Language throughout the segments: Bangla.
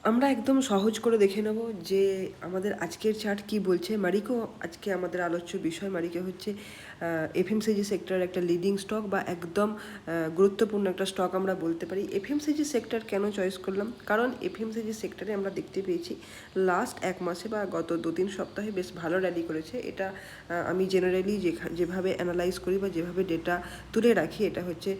আমরা একদম সহজ করে দেখে নেব যে আমাদের আজকের চার্ট কি বলছে। মারিকো আজকে আমাদের আলোচ্য বিষয়। মারিকো হচ্ছে এফএমসিজি সেক্টর একটা লিডিং স্টক বা একদম গুরুত্বপূর্ণ একটা স্টক আমরা বলতে পারি। এফএমসিজি সেক্টর কেন চয়েস করলাম? কারণ এফএমসিজি সেক্টরে আমরা দেখতে পেয়েছি লাস্ট এক মাসে বা গত 2-3 সপ্তাহে বেশ ভালো র্যালি করেছে। এটা আমি জেনারেলি যেভাবে অ্যানালাইজ করি বা যেভাবে ডেটা তুলে রাখি, এটা হচ্ছে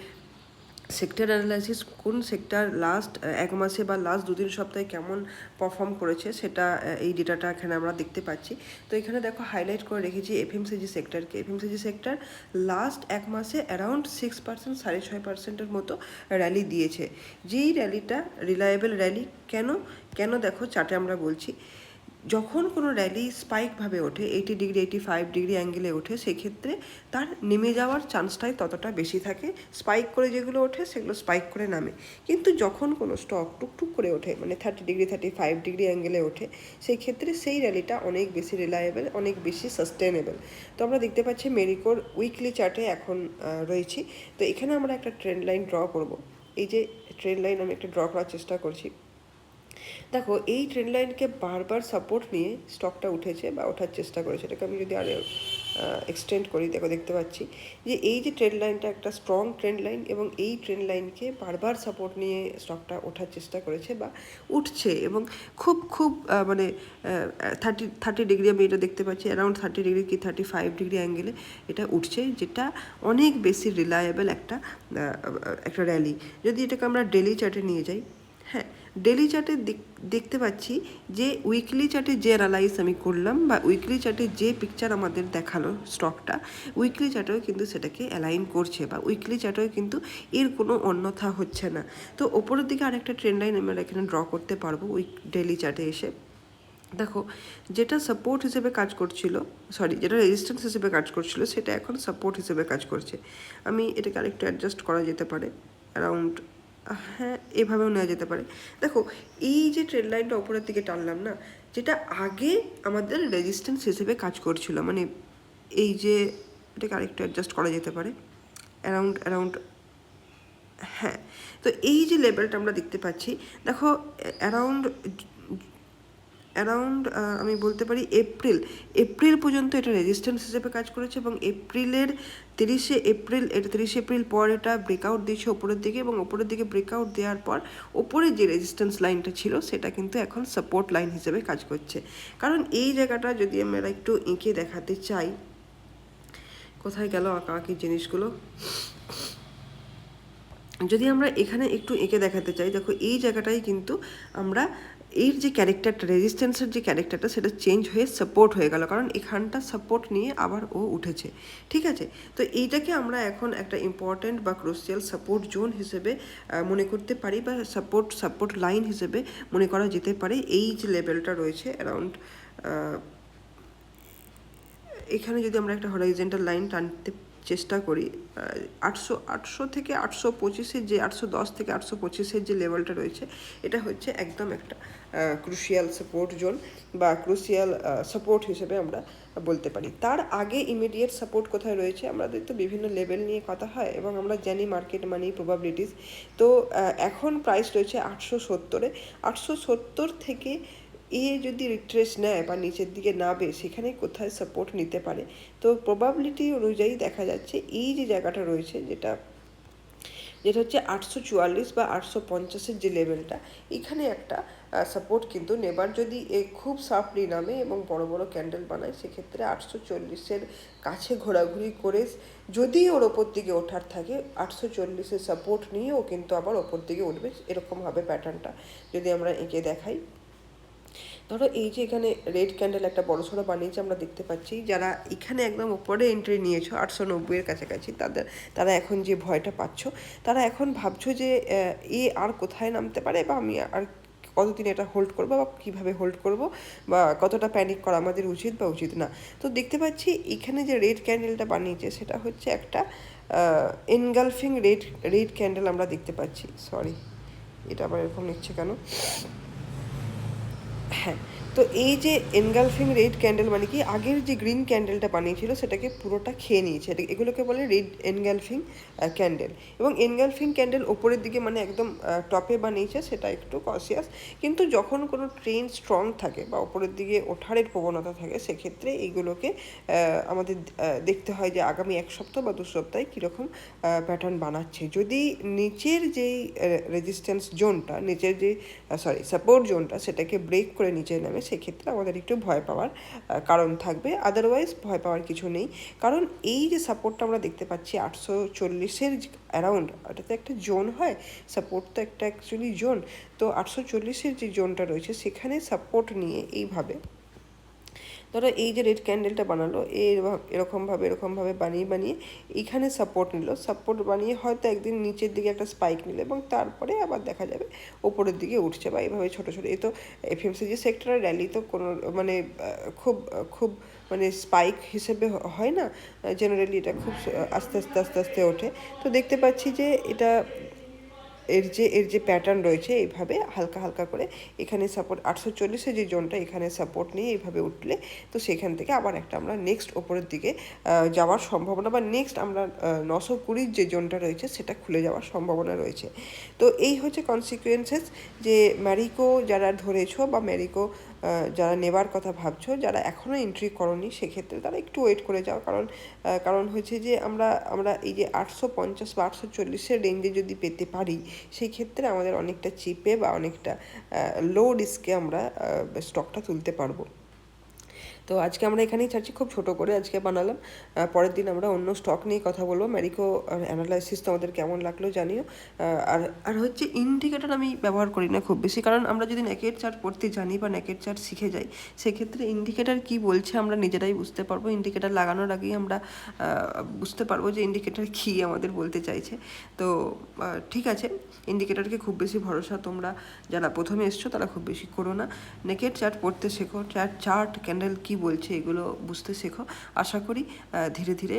সেক্টর অ্যানালাইসিস। কোন সেক্টর লাস্ট এক মাসে বা লাস্ট 2-3 সপ্তাহে কেমন পারফর্ম করেছে সেটা এই ডেটাটা এখানে আমরা দেখতে পাচ্ছি। তো এখানে দেখো হাইলাইট করে রেখেছি এফএমসিজি সেক্টরকে। এফএমসিজি সেক্টর লাস্ট এক মাসে অ্যারাউন্ড 6%, 6.5%-এর মতো র্যালি দিয়েছে। যেই র্যালিটা রিলায়েবল র্যালি। কেন দেখো চার্টে আমরা বলছি, যখন কোনো র্যালি স্পাইকভাবে ওঠে 80 ডিগ্রি 85 ডিগ্রি অ্যাঙ্গেলে ওঠে, সেক্ষেত্রে তার নেমে যাওয়ার চান্সটাই ততটা বেশি থাকে। স্পাইক করে যেগুলো ওঠে সেগুলো স্পাইক করে নামে। কিন্তু যখন কোনো স্টক টুকটুক করে ওঠে, মানে 30 ডিগ্রি 35 ডিগ্রি অ্যাঙ্গেলে ওঠে, সেই ক্ষেত্রে সেই র্যালিটা অনেক বেশি রিলায়েবল, অনেক বেশি সাস্টেনেবল। তো আমরা দেখতে পাচ্ছি মেরিকোর উইকলি চার্টে এখন রয়েছি। তো এখানে আমরা একটা ট্রেন্ড লাইন ড্র করব। এই যে ট্রেন্ড লাইন আমি একটা ড্র করার চেষ্টা করছি। দেখো এই ট্রেন্ড লাইনকে বারবার সাপোর্ট নিয়ে স্টকটা উঠেছে বা ওঠার চেষ্টা করেছে। এটাকে আমি যদি আরও এক্সটেন্ড করি, দেখতে পাচ্ছি যে এই যে ট্রেন্ড লাইনটা একটা স্ট্রং ট্রেন্ড লাইন, এবং এই ট্রেন্ড লাইনকে বারবার সাপোর্ট নিয়ে স্টকটা ওঠার চেষ্টা করেছে বা উঠছে। এবং খুব মানে 30 ডিগ্রি আমি এটা দেখতে পাচ্ছি, অ্যারাউন্ড 30 ডিগ্রি কি 35 ডিগ্রি অ্যাঙ্গেলে এটা উঠছে, যেটা অনেক বেশি রিলায়েবল একটা র্যালি। যদি এটাকে আমরা ডেলি চার্টে নিয়ে যাই, হ্যাঁ, ডেলি চার্টে দেখতে পাচ্ছি যে উইকলি চার্টে যে অ্যানালাইজ আমি করলাম বা উইকলি চার্টে যে পিকচার আমাদের দেখালো স্টকটা, উইকলি চার্টেও কিন্তু সেটাকে অ্যালাইন করছে বা উইকলি চার্টেও কিন্তু এর কোনো অন্যথা হচ্ছে না। তো ওপরের দিকে আরেকটা ট্রেন্ড লাইন আমরা এখানে ড্র করতে পারবো ডেলি চার্টে এসে। দেখো যেটা সাপোর্ট হিসেবে কাজ করছিল, যেটা রেজিস্ট্যান্স হিসেবে কাজ করছিল, সেটা এখন সাপোর্ট হিসেবে কাজ করছে। আমি এটাকে আরেকটু অ্যাডজাস্ট করা যেতে পারে, অ্যারাউন্ড, হ্যাঁ, এভাবেও নেওয়া যেতে পারে। দেখো এই যে ট্রেন্ড লাইনটা ওপরের দিকে টানলাম না, যেটা আগে আমাদের রেজিস্ট্যান্স হিসেবে কাজ করছিল, মানে এই যে এটাকে আরেকটু অ্যাডজাস্ট করা যেতে পারে, অ্যারাউন্ড, হ্যাঁ। তো এই যে লেভেলটা আমরা দেখতে পাচ্ছি, দেখো অ্যারাউন্ড আমি বলতে পারি এপ্রিল পর্যন্ত এটা রেজিস্ট্যান্স হিসেবে কাজ করেছে, এবং এপ্রিলের 30 এপ্রিল পর এটা ব্রেকআউট দিয়েছে ওপরের দিকে, এবং ওপরের দিকে ব্রেকআউট দেওয়ার পর ওপরে যে রেজিস্ট্যান্স লাইনটা ছিল সেটা কিন্তু এখন সাপোর্ট লাইন হিসেবে কাজ করছে। কারণ এই জায়গাটা যদি আমরা একটু এঁকে দেখাতে চাই, কোথায় গেল আঁকি জিনিসগুলো, যদি আমরা এখানে একটু এঁকে দেখাতে চাই, দেখো এই জায়গাটাই কিন্তু আমরা এর যে ক্যারেক্টারটা, রেজিস্ট্যান্সের যে ক্যারেক্টারটা, সেটা চেঞ্জ হয়ে সাপোর্ট হয়ে গেল, কারণ এখানটা সাপোর্ট নিয়ে আবার ও উঠেছে। ঠিক আছে, তো এইটাকে আমরা এখন একটা ইম্পর্ট্যান্ট বা ক্রুশিয়াল সাপোর্ট জোন হিসেবে মনে করতে পারি, বা সাপোর্ট লাইন হিসেবে মনে করা যেতে পারে। এই যে লেভেলটা রয়েছে অ্যারাউন্ড, এখানে যদি আমরা একটা হরাইজেন্টাল লাইন টানতে চেষ্টা করি, 800 থেকে 825-এর যে 810 থেকে 825-এর যে লেভেলটা রয়েছে, এটা হচ্ছে একদম একটা ক্রুশিয়াল সাপোর্ট জোন বা ক্রুশিয়াল সাপোর্ট হিসেবে আমরা বলতে পারি। তার আগে ইমিডিয়েট সাপোর্ট কোথায় রয়েছে, আমাদের তো বিভিন্ন লেভেল নিয়ে কথা হয় এবং আমরা জানি মার্কেট মানি প্রবাবিলিটিস। তো এখন প্রাইস রয়েছে 870-এ। 870 থেকে যদি রিট্রেস নেয় বা নিচের দিকে নামে, সেখানে কোথায় সাপোর্ট নিতে পারে। তো প্রবাবিলিটি অনুযায়ী দেখা যাচ্ছে এই যে জায়গাটা রয়েছে, যেটা হচ্ছে 844 বা 850-এর যে লেভেলটা, এখানে একটা সাপোর্ট কিন্তু নেবার, যদি খুব সাফলি নামে এবং বড় বড় ক্যান্ডেল বানায়, সেক্ষেত্রে 840-এর কাছে ঘোরাঘুরি করে যদি ওর ওপর দিকে ওঠার থাকে, 840-এর সাপোর্ট নিয়েও কিন্তু আবার ওপর দিকে উঠবে। এরকম হবে প্যাটার্নটা যদি আমরা এঁকে দেখাই। ধরো এই যে এখানে রেড ক্যান্ডেল একটা বড়সড় বানিয়েছে, আমরা দেখতে পাচ্ছি যারা এখানে একদম উপরে এন্ট্রি নিয়েছো 890-এর কাছাকাছি, তারা এখন যে ভয়টা পাচ্ছ, তারা এখন ভাবছো যে আর কোথায় নামতে পারে, বা আমি আর কতদিন এটা হোল্ড করবো, বা কীভাবে হোল্ড করব, বা কতটা প্যানিক করা আমাদের উচিত বা উচিত না। তো দেখতে পাচ্ছি এখানে যে রেড ক্যান্ডেলটা বানিয়েছে, সেটা হচ্ছে একটা এনগালফিং রেড ক্যান্ডেল আমরা দেখতে পাচ্ছি। সরি, এটা আবার এরকম নিচ্ছে কেন, হ্যাঁ, তো এই যে এনগালফিং রেড ক্যান্ডেল মানে কি আগের যে গ্রিন ক্যান্ডেলটা বানিয়েছিল সেটাকে পুরোটা খেয়ে নিয়েছে, এগুলোকে বলে রেড এনগালফিং ক্যান্ডেল। এবং এনগালফিং ক্যান্ডেল ওপরের দিকে মানে একদম টপে বানিয়েছে, সেটা একটু কসিয়াস। কিন্তু যখন কোনো ট্রেন স্ট্রং থাকে বা ওপরের দিকে ওঠারের প্রবণতা থাকে, সেক্ষেত্রে এইগুলোকে আমাদের দেখতে হয় যে আগামী এক সপ্তাহ বা 2 সপ্তাহে কীরকম প্যাটার্ন বানাচ্ছে। যদি নিচের যেই রেজিস্ট্যান্স জোনটা, নিচের যে সাপোর্ট জোনটা, সেটাকে ব্রেক করে নিচে নামে, সেক্ষেত্রে আমাদের একটু ভয় পাওয়ার কারণ থাকবে। আদারওয়াইজ ভয় পাওয়ার কিছু নেই, কারণ এই যে সাপোর্টটা আমরা দেখতে পাচ্ছি 840-এর অ্যারাউন্ড, এটাতে একটা জোন হয়, সাপোর্ট তো একটা অ্যাকচুয়ালি জোন। তো 840-এর যে জোনটা রয়েছে সেখানে সাপোর্ট নিয়ে এইভাবে ধরো এই যে রেড ক্যান্ডেলটা বানালো, এরকমভাবে বানিয়ে এইখানে সাপোর্ট নিল, সাপোর্ট বানিয়ে হয়তো একদিন নিচের দিকে একটা স্পাইক নিল এবং তারপরে আবার দেখা যাবে ওপরের দিকে উঠছে বা এইভাবে ছোটো ছোটো। এই তো এফএমসিজি সেক্টরের র্যালি তো কোনো মানে খুব খুব মানে স্পাইক হিসেবে হয় না, জেনারেলি এটা খুব আস্তে আস্তে আস্তে আস্তে ওঠে। তো দেখতে পাচ্ছি যে এটা এর যে প্যাটার্ন রয়েছে, এইভাবে হালকা হালকা করে এখানে সাপোর্ট 840-এর যে জোনটা, এখানে সাপোর্ট নিয়ে এইভাবে উঠলে তো সেখান থেকে আবার একটা আমরা নেক্সট ওপরের দিকে যাওয়ার সম্ভাবনা, বা নেক্সট আমরা 920-র যে জোনটা রয়েছে সেটা খুলে যাওয়ার সম্ভাবনা রয়েছে। তো এই হচ্ছে কনসিকুয়েন্সেস, যে ম্যারিকো যারা ধরেছো বা ম্যারিকো যারা নেবার কথা ভাবছো, যারা এখনও এন্ট্রি করনি, সেক্ষেত্রে তারা একটু ওয়েট করে যাও। কারণ হচ্ছে যে আমরা এই যে 850 বা 840-এর রেঞ্জে যদি পেতে পারি, সেই ক্ষেত্রে আমাদের অনেকটা চিপে বা অনেকটা লো রিস্কে আমরা স্টকটা তুলতে পারবো। তো আজকে আমরা এখানেই ছাড়ছি, খুব ছোট করে আজকে বানালাম। পরের দিন আমরা অন্য স্টক নিয়ে কথা বলবো। ম্যারিকো অ্যানালাইসিস তোমাদের কেমন লাগলো জানিও। আর আর হচ্ছে ইন্ডিকেটর আমি ব্যবহার করি না খুব বেশি, কারণ আমরা যদি নেকেট চার্ট পড়তে জানি বা নেকেট চার্ট শিখে যাই, সেক্ষেত্রে ইন্ডিকেটর কী বলছে আমরা নিজেরাই বুঝতে পারবো। ইন্ডিকেটর লাগানোর আগেই আমরা বুঝতে পারবো যে ইন্ডিকেটর কী আমাদের বলতে চাইছে। তো ঠিক আছে, ইন্ডিকেটরকে খুব বেশি ভরসা তোমরা যারা প্রথমে এসছো তারা খুব বেশি করো না। নেকেট চার্ট পড়তে শেখো, চার্ট ক্যান্ডেল কী বলছে এগুলো বুঝতে শেখো। আশা করি ধীরে ধীরে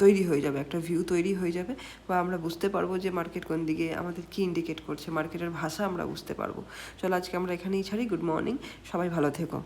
তৈরি হয়ে যাবে, একটা ভিউ তৈরি হয়ে যাবে, বা আমরা বুঝতে পারবো যে মার্কেট কোন দিকে আমাদের কী ইন্ডিকেট করছে, মার্কেটের ভাষা আমরা বুঝতে পারবো। চলো আজকে আমরা এখানেই ছাড়ি। গুড মর্নিং, সবাই ভালো থেকো।